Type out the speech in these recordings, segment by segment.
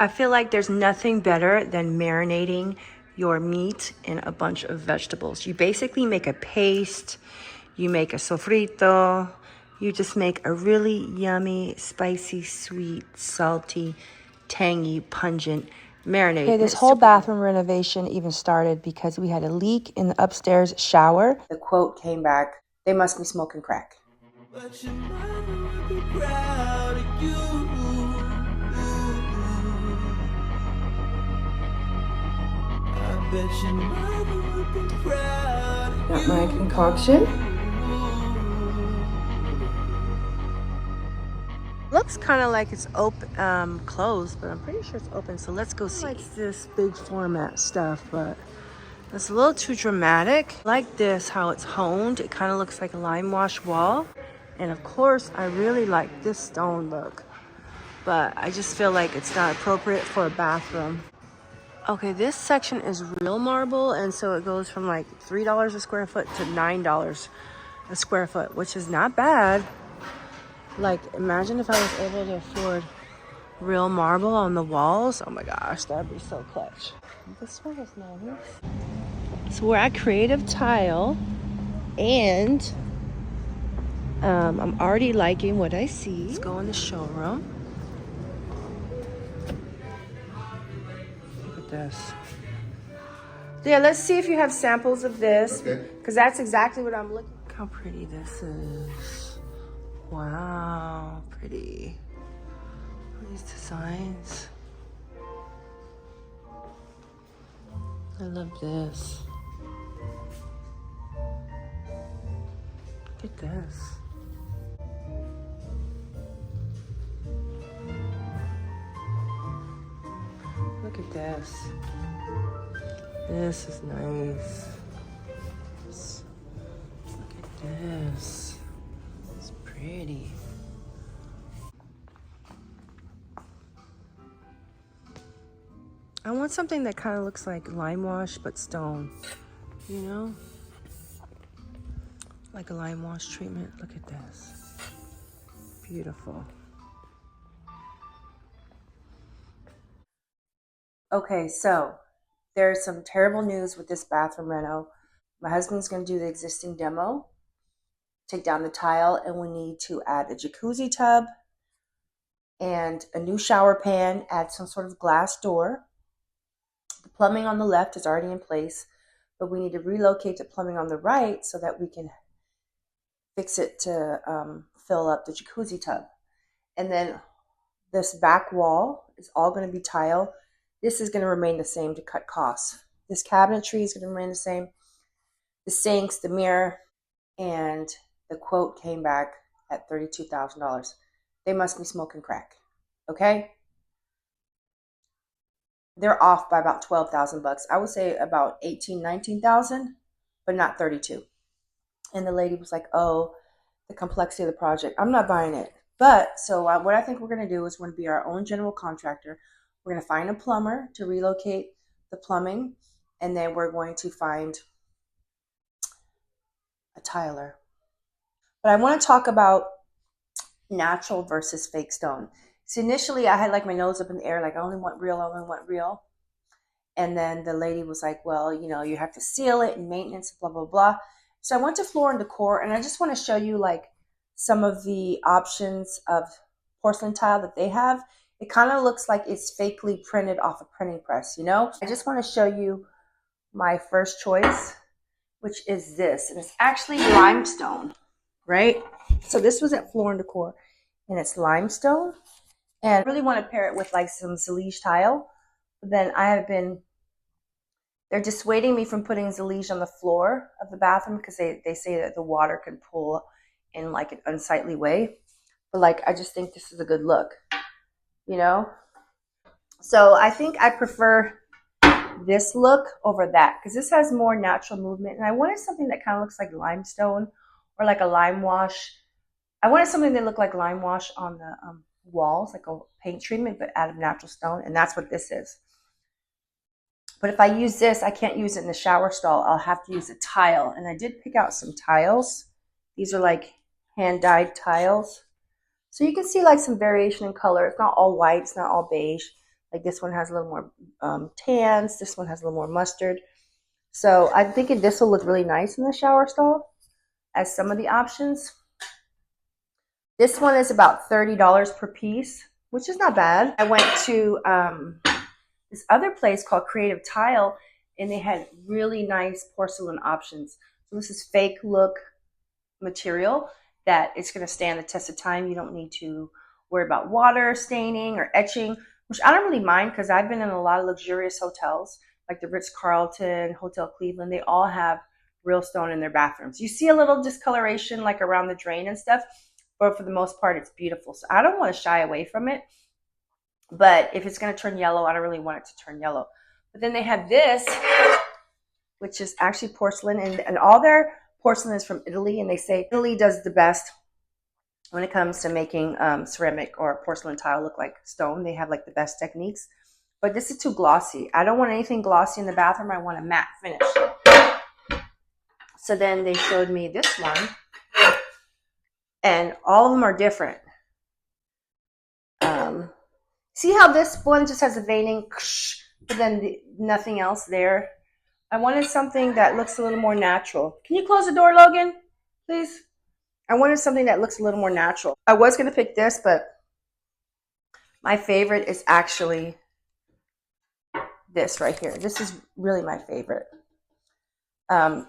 I feel like there's nothing better than marinating your meat in a bunch of vegetables. You basically make a paste, you make a sofrito, you just make a really yummy, spicy, sweet, salty, tangy, pungent marinade. Okay, this whole bathroom renovation even started because we had a leak in the upstairs shower. The quote came back, "They must be smoking crack." But your mother would be proud of you. I bet your mother would be proud of Got you. my concoction. Looks kind of like it's open, closed, but I'm pretty sure it's open. So let's go see. I like this big format stuff, but it's a little too dramatic. I like this, how it's honed. It kind of looks like a lime wash wall. And of course, I really like this stone look, but I just feel like it's not appropriate for a bathroom. Okay, this section is real marble, and so it goes from like $3 a square foot to $9 a square foot, which is not bad. Like, imagine if I was able to afford real marble on the walls. Oh my gosh, that'd be so clutch. This one is nice. So we're at Creative Tile, and I'm already liking what I see. Let's go in the showroom. Look at this. Yeah, let's see if you have samples of this, because that's exactly what I'm looking. Look how pretty this is. Wow, pretty. These designs. I love this. Look at this. Look at this. This is nice. Look at this. It's pretty. I want something that kind of looks like lime wash but stone, you know? Like a lime wash treatment. Look at this. Beautiful. Okay, so there's some terrible news with this bathroom reno. My husband's going to do the existing demo, take down the tile, and we need to add a jacuzzi tub and a new shower pan, add some sort of glass door. The plumbing on the left is already in place, but we need to relocate the plumbing on the right so that we can fix it to fill up the jacuzzi tub. And then this back wall is all going to be tile. This is going to remain the same to cut costs. This cabinetry is going to remain the same. The sinks, the mirror, and the quote came back at $32,000. They must be smoking crack. Okay? They're off by about 12,000 bucks. I would say about 18, 19,000, but not 32. And the lady was like, "Oh, the complexity of the project. I'm not buying it." But so what I think we're going to do is we're going to be our own general contractor. We're going to find a plumber to relocate the plumbing, and then we're going to find a tiler. But I want to talk about natural versus fake stone. So initially I had like my nose up in the air, like I only want real. And then the lady was like, "Well, you know, you have to seal it and maintenance, blah, blah, blah." So I went to Floor and Decor, and I just want to show you like some of the options of porcelain tile that they have. It kind of looks like it's fakely printed off a printing press, you know? I just want to show you my first choice, which is this. And it's actually limestone, right? So this was at Floor and Decor, and it's limestone. And I really want to pair it with like some Zalige tile. But then they're dissuading me from putting Zalige on the floor of the bathroom because they say that the water can pool in like an unsightly way. But like, I just think this is a good look, you know? So I think I prefer this look over that because this has more natural movement. And I wanted something that kind of looks like limestone or like a lime wash. I wanted something that looked like lime wash on the walls, like a paint treatment, but out of natural stone. And that's what this is. But if I use this, I can't use it in the shower stall. I'll have to use a tile. And I did pick out some tiles. These are like hand-dyed tiles. So you can see like some variation in color. It's not all white. It's not all beige. Like this one has a little more tans. This one has a little more mustard. So I'm thinking this will look really nice in the shower stall as some of the options. This one is about $30 per piece, which is not bad. I went to this other place called Creative Tile, and they had really nice porcelain options. So this is fake look material that it's going to stand the test of time. You don't need to worry about water staining or etching, which I don't really mind because I've been in a lot of luxurious hotels like the Ritz-Carlton, Hotel Cleveland. They all have real stone in their bathrooms. You see a little discoloration like around the drain and stuff, but for the most part, it's beautiful. So I don't want to shy away from it. But if it's going to turn yellow, I don't really want it to turn yellow. But then they have this, which is actually porcelain, and all their porcelain is from Italy, and they say Italy does the best when it comes to making ceramic or porcelain tile look like stone. They have like the best techniques. But this is too glossy. I don't want anything glossy in the bathroom. I want a matte finish. So then they showed me this one, and all of them are different. See how this one just has a veining, but then nothing else there? I wanted something that looks a little more natural. Can you close the door, Logan, please? I wanted something that looks a little more natural. I was going to pick this, but my favorite is actually this right here. This is really my favorite. And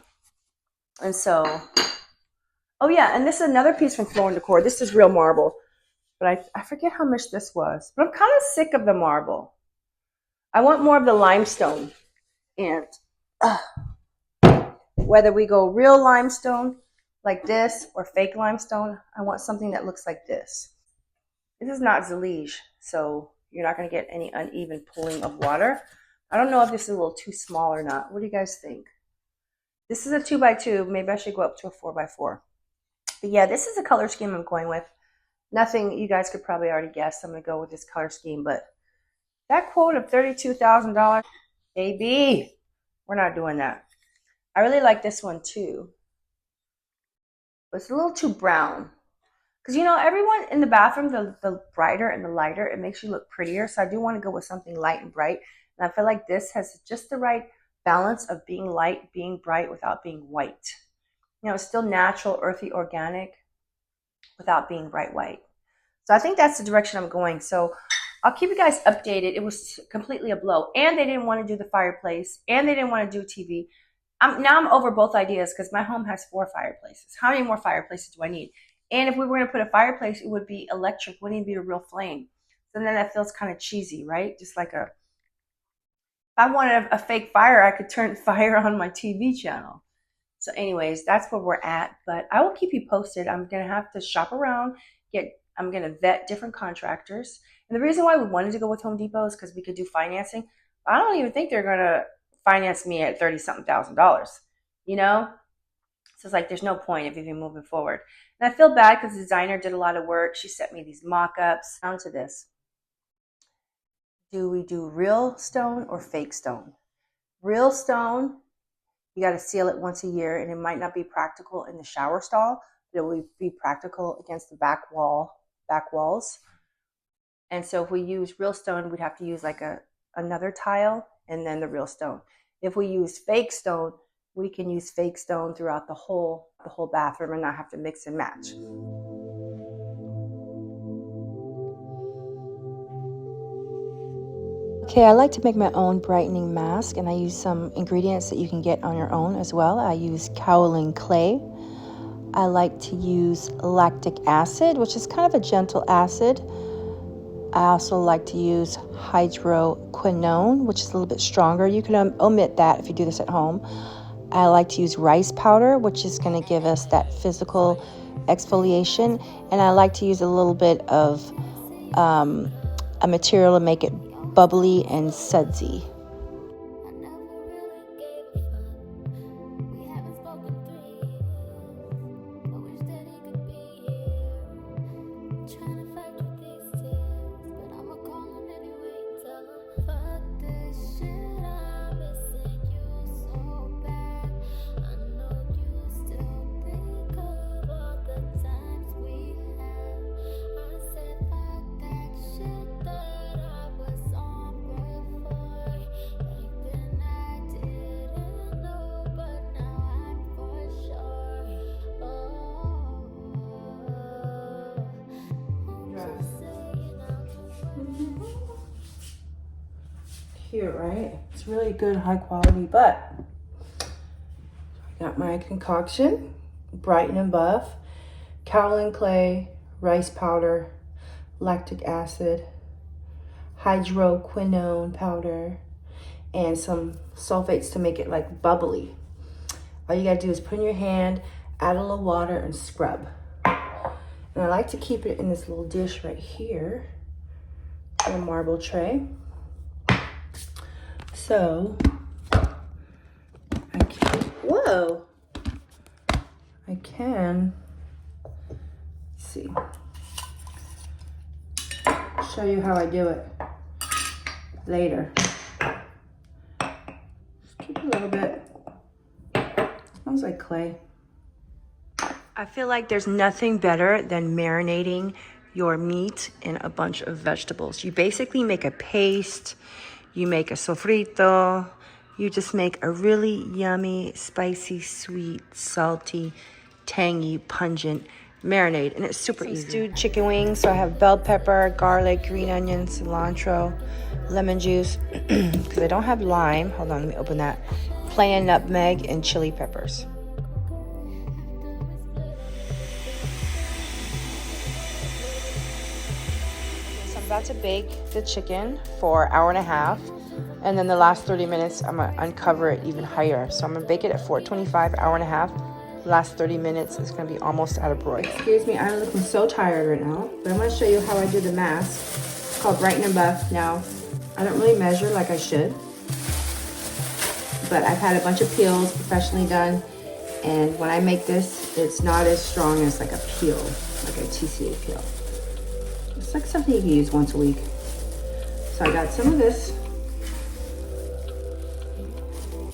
so, oh yeah, and this is another piece from Floor & Decor. This is real marble, but I forget how much this was. But I'm kind of sick of the marble. I want more of the limestone. And whether we go real limestone like this or fake limestone, I want something that looks like this. This is not Zalige, so you're not going to get any uneven pooling of water. I don't know if this is a little too small or not. What do you guys think? This is a 2x2. Maybe I should go up to a 4x4. But yeah, this is the color scheme I'm going with. Nothing you guys could probably already guess. I'm going to go with this color scheme. But that quote of $32,000, baby, we're not doing that. I really like this one too. But it's a little too brown. Because, you know, everyone in the bathroom, the brighter and the lighter, it makes you look prettier. So I do want to go with something light and bright. And I feel like this has just the right balance of being light, being bright, without being white. You know, it's still natural, earthy, organic, without being bright white. So I think that's the direction I'm going. So I'll keep you guys updated. It was completely a blow. And they didn't want to do the fireplace. And they didn't want to do TV. Now I'm over both ideas because my home has 4 fireplaces. How many more fireplaces do I need? And if we were going to put a fireplace, it would be electric. It wouldn't even be a real flame. So then that feels kind of cheesy, right? Just like if I wanted a fake fire, I could turn fire on my TV channel. So anyways, that's where we're at. But I will keep you posted. I'm going to have to shop around. I'm going to vet different contractors. And the reason why we wanted to go with Home Depot is because we could do financing. I don't even think they're going to finance me at $30-something thousand, you know? So it's like there's no point of even moving forward. And I feel bad because the designer did a lot of work. She sent me these mock-ups. Down to this. Do we do real stone or fake stone? Real stone, you got to seal it once a year, and it might not be practical in the shower stall, but it will be practical against the back walls. And so if we use real stone, we'd have to use like another tile and then the real stone. If we use fake stone, we can use fake stone throughout the whole bathroom and not have to mix and match. Okay, I like to make my own brightening mask, and I use some ingredients that you can get on your own as well. I use kaolin clay. I like to use lactic acid, which is kind of a gentle acid. I also like to use hydroquinone, which is a little bit stronger. You can omit that if you do this at home. I like to use rice powder, which is going to give us that physical exfoliation. And I like to use a little bit of a material to make it bubbly and sudsy. cute, right? It's really good, high quality, but I got my concoction, Brighten and Buff, kaolin clay, rice powder, lactic acid, hydroquinone powder, and some sulfates to make it like bubbly. All you gotta do is put in your hand, add a little water, and scrub. And I like to keep it in this little dish right here, in a marble tray. So, I can, see, show you how I do it later. Just keep a little bit. Smells like clay. I feel like there's nothing better than marinating your meat in a bunch of vegetables. You basically make a paste, you make a sofrito, you just make a really yummy, spicy, sweet, salty, tangy, pungent marinade, and it's super easy. Stewed chicken wings, so I have bell pepper, garlic, green onion, cilantro, lemon juice, because I don't have lime. Hold on, let me open that. Plain nutmeg and chili peppers. So I'm about to bake the chicken for an hour and a half, and then the last 30 minutes I'm gonna uncover it even higher. So I'm gonna bake it at 425, hour and a half. Last 30 minutes is gonna be almost out of broil. Excuse me, I'm looking so tired right now, but I'm gonna show you how I do the mask. It's called Brighten and Buff. Now, I don't really measure like I should, but I've had a bunch of peels professionally done, and when I make this, it's not as strong as like a peel, like a TCA peel. It's like something you can use once a week. So I got some of this,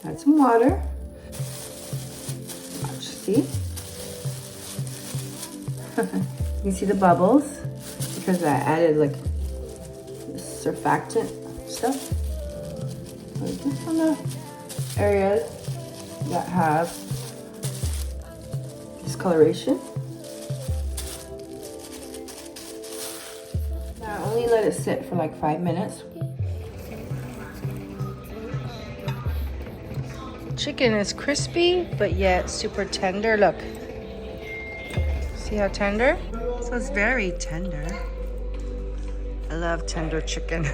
got some water. See? You can see the bubbles because I added like surfactant stuff. Just on the areas that have discoloration. Now only let it sit for like 5 minutes. Chicken is crispy, but yet super tender. Look. See how tender? So it's very tender. I love tender chicken.